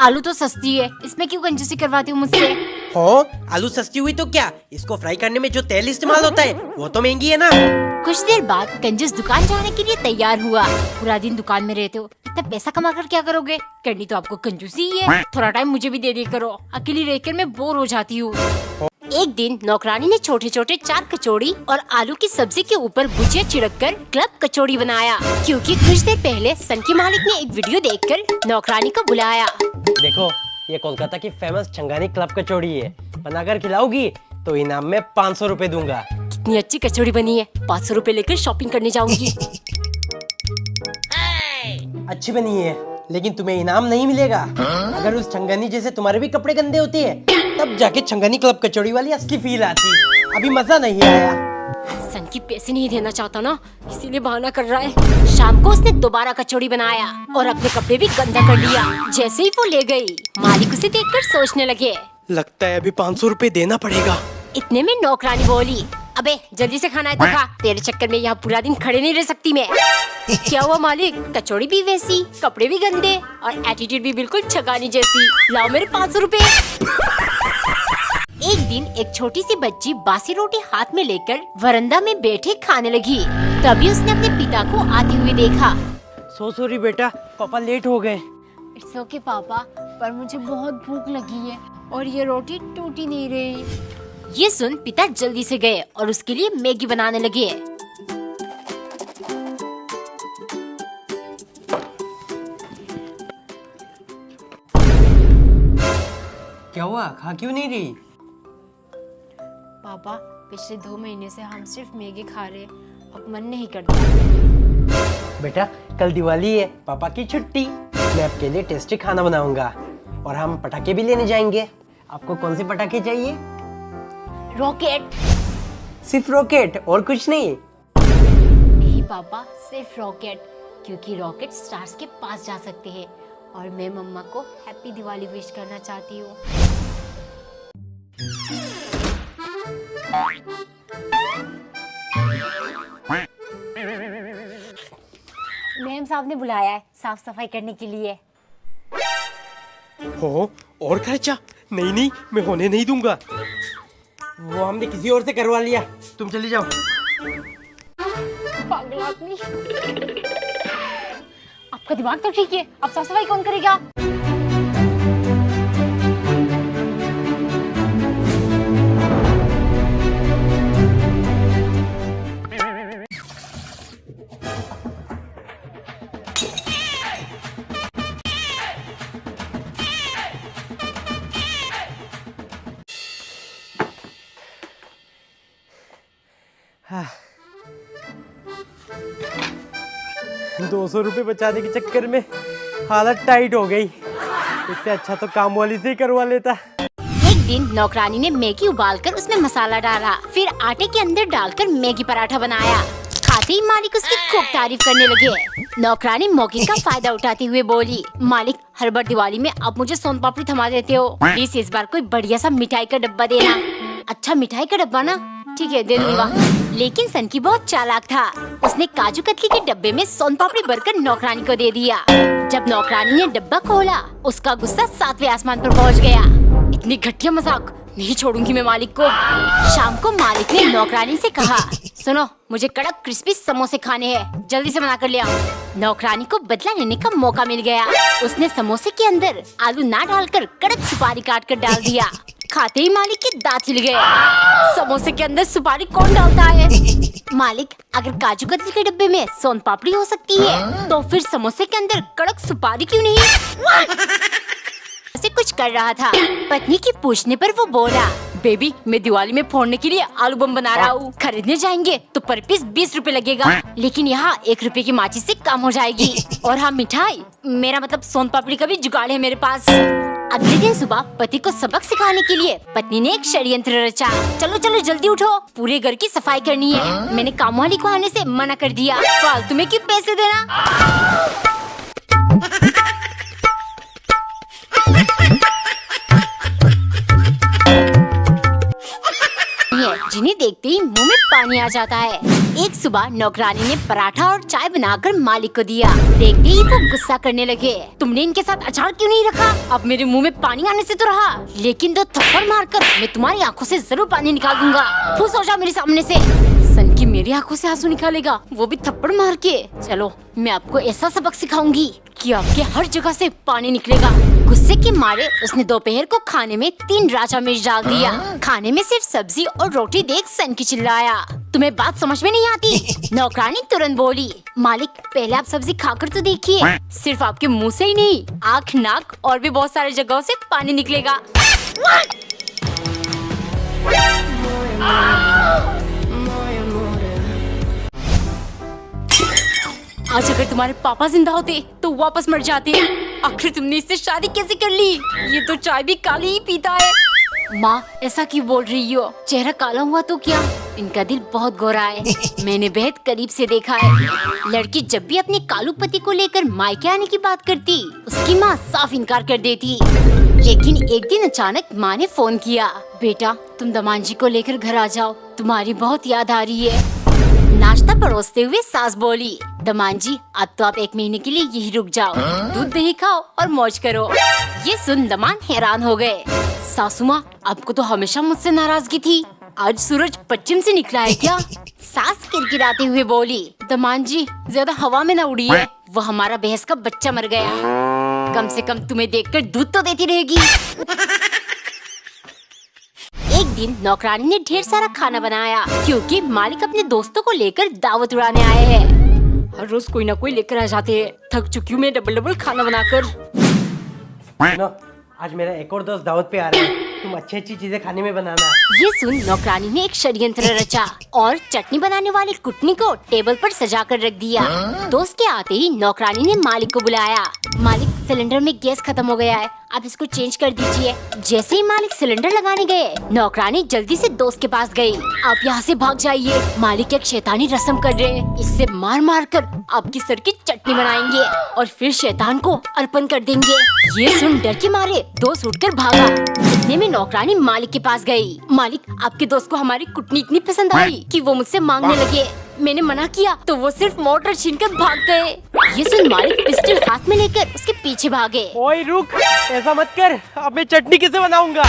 आलू तो सस्ती है, इसमें क्यों कंजूसी करवाती हूँ मुझसे? हो, आलू सस्ती हुई तो क्या, इसको फ्राई करने में जो तेल इस्तेमाल होता है वो तो महंगी है ना। कुछ देर बाद कंजूस दुकान जाने के लिए तैयार हुआ। पूरा दिन दुकान में रहते हो, इतना पैसा कमा कर क्या करोगे? करनी तो आपको कंजूसी ही है। थोड़ा टाइम मुझे भी दे दिया करो, अकेली रहकर मैं बोर हो जाती हूँ। एक दिन नौकरानी ने छोटे छोटे 4 कचौड़ी और आलू की सब्जी के ऊपर भुजिया छिड़क कर क्लब कचौड़ी बनाया, क्योंकि कुछ देर पहले सन के मालिक ने एक वीडियो देखकर नौकरानी को बुलाया। देखो, ये कोलकाता की फेमस छंगानी क्लब कचौड़ी है, बनाकर खिलाओगी तो इनाम में 500 रुपए दूंगा। कितनी अच्छी कचौड़ी बनी है, 500 रुपए लेकर शॉपिंग करने जाऊंगी। अच्छी बनी है, लेकिन तुम्हें इनाम नहीं मिलेगा। अगर उस छंगानी जैसे तुम्हारे भी कपड़े गंदे होते हैं, तब जाके छंगानी क्लब कचौड़ी वाली असली फील आती। अभी मजा नहीं आया। सन की पैसे नहीं देना चाहता ना, इसीलिए बहाना कर रहा है। शाम को उसने दोबारा कचौड़ी बनाया और अपने कपड़े भी गंदा कर लिया। जैसे ही वो ले गई, मालिक उसे देखकर सोचने लगे, लगता है अभी 500 रुपए देना पड़ेगा। इतने में नौकरानी बोली, अबे जल्दी से खाना है तो खा, तेरे चक्कर में यहाँ पूरा दिन खड़े नहीं रह सकती मैं। क्या हुआ मालिक, कचौड़ी भी वैसी, कपड़े भी गंदे और एटीट्यूड भी बिल्कुल छगानी जैसी, लाओ मेरे 500 रुपए। एक दिन एक छोटी सी बच्ची बासी रोटी हाथ में लेकर वरांदा में बैठे खाने लगी। तभी उसने अपने पिता को आते हुए देखा। सॉरी बेटा, पापा लेट हो गए। इट्स ओके पापा, पर मुझे बहुत भूख लगी है और ये रोटी टूट ही नहीं रही। ये सुन पिता जल्दी से गए और उसके लिए मैगी बनाने लगे। क्या हुआ, खा क्यों नहीं रही? पापा, पिछले 2 महीने से हम सिर्फ मैगी खा रहे, अब मन नहीं करता। बेटा, कल दिवाली है, पापा की छुट्टी, मैं आपके लिए टेस्टी खाना बनाऊंगा और हम पटाखे भी लेने जाएंगे। आपको कौन से पटाखे चाहिए? रॉकेट। सिर्फ रॉकेट और कुछ नहीं? नहीं पापा, सिर्फ रॉकेट, क्योंकि रॉकेट स्टार्स के पास जा सकते हैं और मैं मम्मा को हैप्पी दिवाली विश करना चाहती हूँ। मैम साहब ने बुलाया है साफ सफाई करने के लिए। हो, और खर्चा? नहीं, मैं होने नहीं दूंगा। वो हमने किसी और से करवा लिया, तुम चली जाओ। पागल आदमी। आपका दिमाग तो ठीक है, अब साफ सफाई कौन करेगा? हाँ। 200 रुपए बचाने के चक्कर में हालत टाइट हो गई। इससे अच्छा तो काम वाली से ही करवा लेता। एक दिन नौकरानी ने मैगी उबालकर उसमें मसाला डाला, फिर आटे के अंदर डालकर मैगी पराठा बनाया। खाते ही मालिक उसकी खूब तारीफ करने लगे। नौकरानी मौके का फायदा उठाते हुए बोली, मालिक, हर बार दिवाली में आप मुझे सोन पापड़ी थमा देते हो, प्लीज इस बार कोई बढ़िया सा मिठाई का डब्बा देना। अच्छा, मिठाई का डब्बा ना, ठीक है, दे दूंगा। लेकिन सनकी बहुत चालाक था, उसने काजू कतली के डब्बे में सोन पापड़ी भरकर नौकरानी को दे दिया। जब नौकरानी ने डब्बा खोला, उसका गुस्सा 7वें आसमान पर पहुंच गया। इतनी घटिया मजाक नहीं छोड़ूंगी मैं मालिक को। शाम को मालिक ने नौकरानी से कहा, सुनो, मुझे कड़क क्रिस्पी समोसे खाने हैं, जल्दी से बना कर ले आओ। नौकरानी को बदला लेने का मौका मिल गया। उसने समोसे के अंदर आलू ना डालकर कड़क सुपारी काट कर डाल दिया। खाते ही मालिक के दांत हिल गए। समोसे के अंदर सुपारी कौन डालता है? मालिक, अगर काजू कतली के डब्बे में सोन पापड़ी हो सकती है, तो फिर समोसे के अंदर कड़क सुपारी क्यों नहीं? ऐसे कुछ कर रहा था। पत्नी की पूछने पर वो बोला, बेबी, मैं दिवाली में फोड़ने के लिए आलू बम बना रहा हूँ। खरीदने जाएंगे तो पर पीस 20 रुपए लगेगा, लेकिन यहाँ 1 रुपए की माचिस से काम हो जाएगी। और हाँ, मिठाई, मेरा मतलब सोन पापड़ी का भी जुगाड़ है मेरे पास। अगले दिन सुबह पति को सबक सिखाने के लिए पत्नी ने एक षड्यंत्र रचा। चलो चलो जल्दी उठो, पूरे घर की सफाई करनी है। मैंने काम वाली को आने से मना कर दिया, फालतू में क्यों पैसे देना। जिन्हें देखते ही मुंह में पानी आ जाता है। एक सुबह नौकरानी ने पराठा और चाय बनाकर मालिक को दिया। देखते ही वो गुस्सा करने लगे। तुमने इनके साथ अचार क्यों नहीं रखा? अब मेरे मुंह में पानी आने से तो रहा, लेकिन 2 थप्पड़ मारकर मैं तुम्हारी आंखों से जरूर पानी निकाल दूंगा। खुश हो जाओ मेरे सामने से। सन की मेरी आंखों से आंसू निकालेगा, वो भी थप्पड़ मार के। चलो मैं आपको ऐसा सबक सिखाऊंगी कि आपके हर जगह से पानी निकलेगा। गुस्से के मारे उसने दोपहर को खाने में 3 राजा मिर्च डाल दिया। खाने में सिर्फ सब्जी और रोटी देख सन की चिल्लाया, तुम्हें बात समझ में नहीं आती? नौकरानी तुरंत बोली, मालिक पहले आप सब्जी खाकर तो देखिए। सिर्फ आपके मुंह से ही नहीं, आँख, नाक और भी बहुत सारी जगहों से पानी निकलेगा। आज अगर तुम्हारे पापा जिंदा होते तो वापस मर जाते। आखिर तुमने इससे शादी कैसे कर ली? ये तो चाय भी काली ही पीता है। माँ ऐसा क्यों बोल रही हो? चेहरा काला हुआ तो क्या, इनका दिल बहुत गोरा है। मैंने बेहद करीब से देखा है। लड़की जब भी अपने कालू पति को लेकर मायके आने की बात करती, उसकी माँ साफ इनकार कर देती। लेकिन एक दिन अचानक माँ ने फोन किया, बेटा तुम दमान जी को लेकर घर आ जाओ, तुम्हारी बहुत याद आ रही है। नाश्ता परोसते हुए सास बोली, दमान जी अब तो आप 1 महीने के लिए यही रुक जाओ, दूध दही खाओ और मौज करो। ये सुन दमान हैरान हो गए। सासू माँ आपको तो हमेशा मुझसे नाराजगी थी, आज सूरज पश्चिम से निकला है क्या? सास किरकिराते हुए बोली, दमान जी ज्यादा हवा में न उड़िए, वो हमारा भैंस का बच्चा मर गया, कम से कम तुम्हें देखकर दूध तो देती रहेगी। एक दिन नौकरानी ने ढेर सारा खाना बनाया, क्योंकि मालिक अपने दोस्तों को लेकर दावत उड़ाने आए हैं। हर रोज कोई ना कोई लेकर आ जाते हैं, थक चुकी हूँ मैं डबल खाना बनाकर। सुनो, आज मेरा एक और दोस्त दावत पे आ रहा है, तुम अच्छी चीजें खाने में बनाना। ये सुन नौकरानी ने एक षड्यंत्र रचा और चटनी बनाने वाली कुटनी को टेबल पर सजा कर रख दिया। दोस्त के आते ही नौकरानी ने मालिक को बुलाया, मालिक सिलेंडर में गैस खत्म हो गया है, आप इसको चेंज कर दीजिए। जैसे ही मालिक सिलेंडर लगाने गए, नौकरानी जल्दी से दोस्त के पास गई, आप यहाँ से भाग जाइए, मालिक एक शैतानी रस्म कर रहे हैं, इससे मार मार कर आपकी सर की चटनी बनाएंगे और फिर शैतान को अर्पण कर देंगे। ये सुन डर के मारे दोस्त उठकर भागा। इतने में नौकरानी मालिक के पास गई, मालिक आपके दोस्त को हमारी कुटनी इतनी पसंद आई कि वो मुझसे मांगने लगे, मैंने मना किया तो वो सिर्फ मोटर छीनकर भाग गए। ये सुन मालिक पिस्टल हाथ में लेकर उसके पीछे भागे। ओए रुक, ऐसा मत कर, अब मैं चटनी कैसे बनाऊंगा?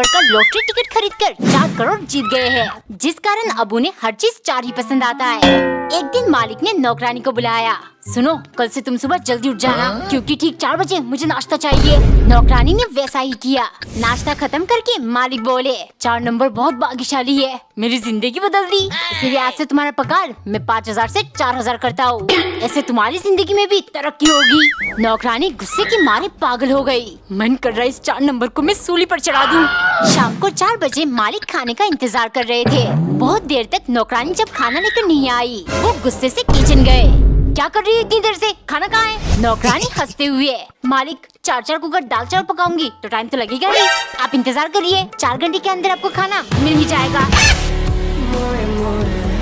का लॉटरी टिकट खरीदकर 4 करोड़ जीत गए हैं, जिस कारण अब उन्हें हर चीज 4 ही पसंद आता है। एक दिन मालिक ने नौकरानी को बुलाया, सुनो कल से तुम सुबह जल्दी उठ जाना, क्योंकि ठीक 4 बजे मुझे नाश्ता चाहिए। नौकरानी ने वैसा ही किया। नाश्ता खत्म करके मालिक बोले, 4 नंबर बहुत भाग्यशाली है, मेरी जिंदगी बदल दी, इसलिए आज से तुम्हारा पगार मैं 5000 से 4000 करता हूँ, ऐसे तुम्हारी जिंदगी में भी तरक्की होगी। नौकरानी गुस्से के मारे पागल हो गई, मन कर रहा है इस 4 नंबर को मैं सूली पर चढ़ा दूं। शाम को 4 बजे मालिक खाने का इंतजार कर रहे थे। बहुत देर तक नौकरानी जब खाना लेकर नहीं आई, वो गुस्से से किचन गए, क्या कर रही है इतनी देर से, खाना कहाँ है? नौकरानी हंसते हुए, मालिक 4 कुकर दाल चावल पकाऊंगी तो टाइम तो लगेगा ही, आप इंतजार करिए, 4 घंटे के अंदर आपको खाना मिल ही जाएगा।